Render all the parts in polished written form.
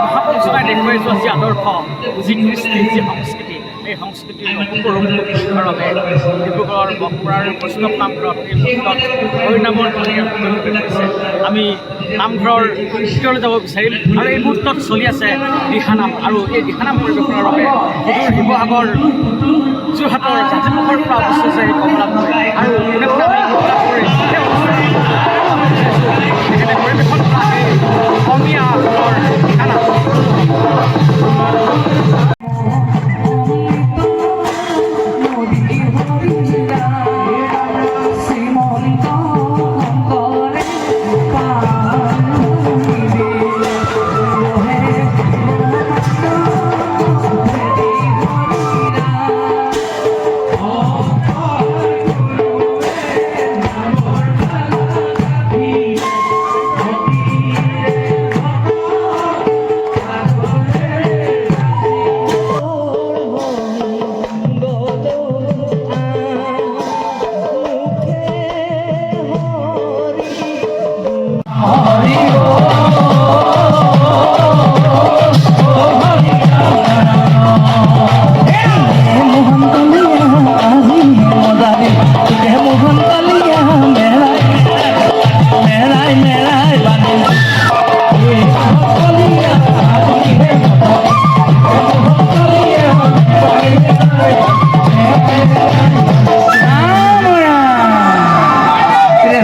মহাপুৰুষজনাই দেখুৱাই যোৱা যি আদৰ্শ, যি কৃষ্টি, যি সংস্কৃতি, এই সংস্কৃতিৰ নতুন ৰূপ দিবৰ বাবে ডিব্ৰুগড়ৰ বকপুৰাৰ বৈষ্ণৱ নামঘৰত এই মুহূৰ্তত হৰিনামৰ ধ্বনিৰে মুকলি কৰিছে। আমি নামঘৰৰ ভিতৰলৈ যাব বিচাৰিম আৰু এই মুহূৰ্তত চলি আছে দিহানাম, আৰু এই দিহানাম পৰিৱেশনৰ বাবে সুদূৰ শিৱসাগৰ, যোৰহাটৰ জাতিমুখৰ পৰা অৱস্থিত আছে এই কমলাপুৰ, আৰু পৰিৱেশন কৰা এই অসমীয়া দিহানাম।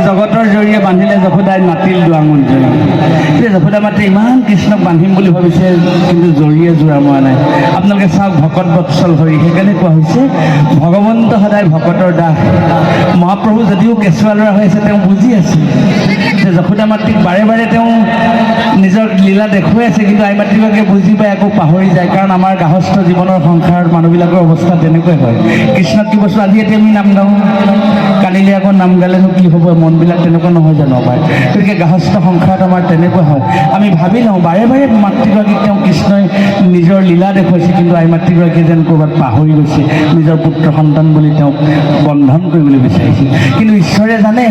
জগতৰ জৰিয়ে বান্ধিলে যশোদাই নাতিল দুৱাঙুল জৰি। এতিয়া যশোদা মাতে ইমান কৃষ্ণক বান্ধিম বুলি ভাবিছে, কিন্তু জৰিয়ে জোৰা মৰা নাই। আপোনালোকে চাওক, ভকত বৎসল হৰি, সেইকাৰণে কোৱা হৈছে ভগৱন্ত সদায় ভকতৰ দাস। মহাপ্ৰভু যদিও কেঁচুৱা ল'ৰা হৈ আছে, তেওঁ বুজি আছে যে যশোদা মাতৃক বাৰে বাৰে তেওঁ নিজৰ লীলা দেখুৱাই আছে, কিন্তু আই মাতৃগৰাকীয়ে বুজি পাই আকৌ পাহৰি যায়। কাৰণ আমাৰ গাহস্থ জীৱনৰ সংসাৰত মানুহবিলাকৰ অৱস্থা তেনেকুৱাই হয়। কৃষ্ণক কি বস্তু, আজি এতিয়া আমি নাম গাওঁ, কালিলৈ আকৌ নাম গালেনো কি হ'ব, মনবিলাক তেনেকুৱা নহয় জানো আমাৰ। গতিকে গাহস্থ সংসাৰত আমাৰ তেনেকুৱা হয়। আমি ভাবি লওঁ বাৰে বাৰে মাতৃগৰাকীক তেওঁ কৃষ্ণই নিজৰ লীলা দেখুৱাইছে, কিন্তু আই মাতৃগৰাকীয়ে যেন ক'ৰবাত পাহৰি গৈছে, নিজৰ পুত্ৰ সন্তান বুলি তেওঁক বন্ধন কৰিবলৈ বিচাৰিছিল। কিন্তু ঈশ্বৰে জানে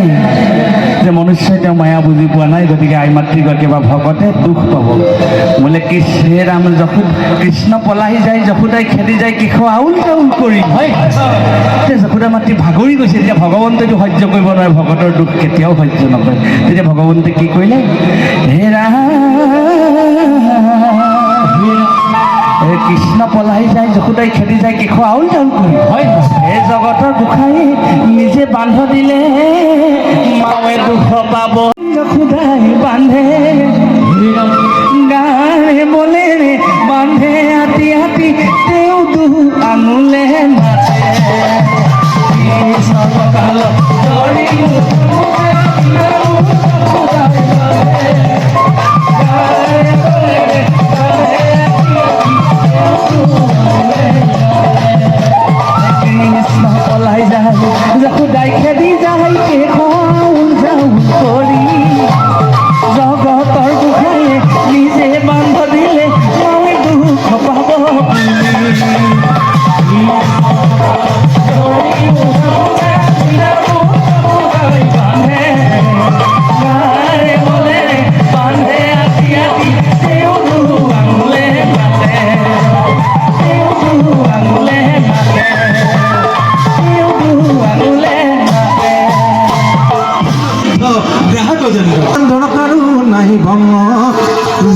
যে মনুষ্যই তেওঁ মায়া বুজি পোৱা নাই, গতিকে আই মাতৃগৰাকীয়ে বা ভকতে দুখ পাব। বোলে হে ৰাম, কৃষ্ণ পলাহি যায়, যশোদাই খেদি যায়, কেশ আউল তাউল কৰি। হয়, এতিয়া যশোদা মাতৃ ভাগৰি গৈছে। এতিয়া ভগৱন্তইতো সহ্য কৰিব নোৱাৰে, ভকতৰ দুখ কেতিয়াও সহ্য নকৰে। তেতিয়া ভগৱন্তই কি কৰিলে, হে ৰাম, কৃষ্ণ পলাহি যায়, যশোদাই খেদি যায়, কেশ আউল তাউল কৰি। হয়, এই জগতৰ গোসাঁই নিজে বান্ধ দিলে, মাৱে দুখ পাব। যশোদাই বান্ধে গাৰে বলে বান্ধে হাতী হাতী, তেওঁ দুখ আঙুলে নাচে। পলাই যায়, যশোদাই খেদি যায়, কেশ আউল তাউল কৰি। জগতৰ গোসাঁই নিজে বান্ধ দিলে, মই দুখ পাব ধনকাৰো নাহি ভঙ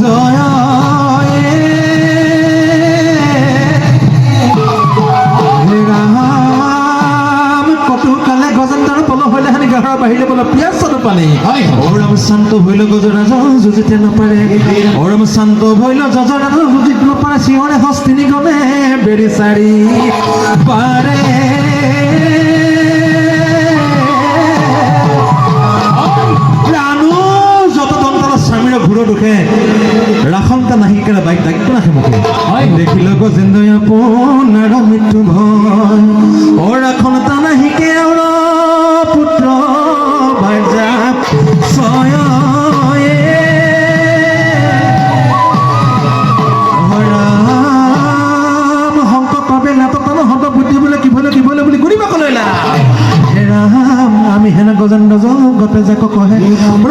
জয় ৰাম। কতো কালে গজেন্দ্ৰ পল হলে হানি গাহৰ বাহিৰে বল পিয়াজ পালে। ওৰম শান্ত ভৈল গজৰাজ যুজিতে নপাৰে, ওৰম শান্ত ভৈল যজৰাজ যুজিত নপাৰে, শিৱৰে হস্তিনী গমে বেৰি চাৰি পাৰে। ঘূৰ দুখে ৰাখন্তা নাহিকেৰে বাইক দায়িত্ব নাখে মুখে দেখিল গজেন্দ্ৰ আপোনাৰ মৃত্যু ভয়। অ ৰাখন্তা নাহিকে আৰু পুত্ৰ ভাইজা ছয় ৰাম শংকৰ পাবে নাটক বুদ্ধি বোলে কিবলৈ কিবলৈ বুলি ঘূৰিব কলৈলা আমি হেন গজেন্দ্ৰ জগতে যাক কহে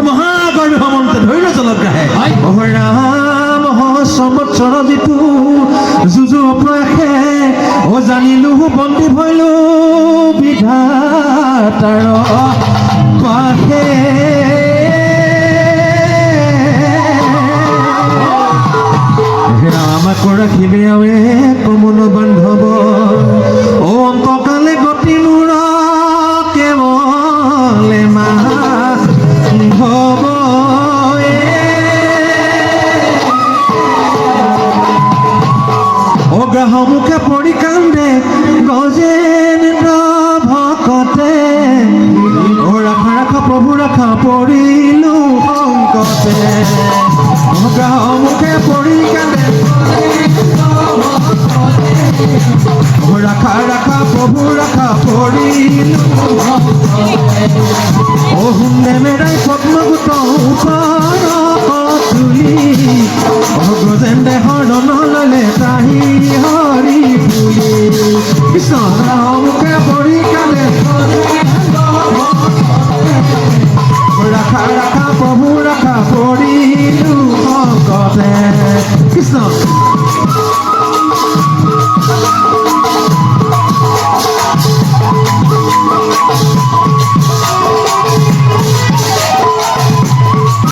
মহাগৰ্ভ মন্ত্ৰে ধৈৰ্য জলক ৰাহে ৰাম সম্বৎসৰ যিটো যুঁজু অপ্ৰয়াসে জানিলো বন্দী ভৈলো বিধাতাৰ পাশে আমাকো ৰাখিবি আৱে কমল বান্ধৱ অন্তকালে গতি মূৰ কেৱলে মাধৱ অগ্ৰহমুখে পৰি কান্দে গজেন্দ্ৰ ভকতে ৰাখা ৰাখা প্ৰভু ৰাখা পৰিলো সংকটে অগ্ৰহমুখে পৰি কান্দে ৰাখা ৰাখা প্ৰভু ৰাখা পৰিলো অহুন্দে মেৰাই পদ্মগুত তুলি গজেন্দ্ৰে হৰণ ললে তাহি হৰি বুলি কৃষ্ণমুখে পৰি কান্দে ৰাখা ৰাখা প্ৰভু ৰাখা পৰিলো ভকতে কৃষ্ণ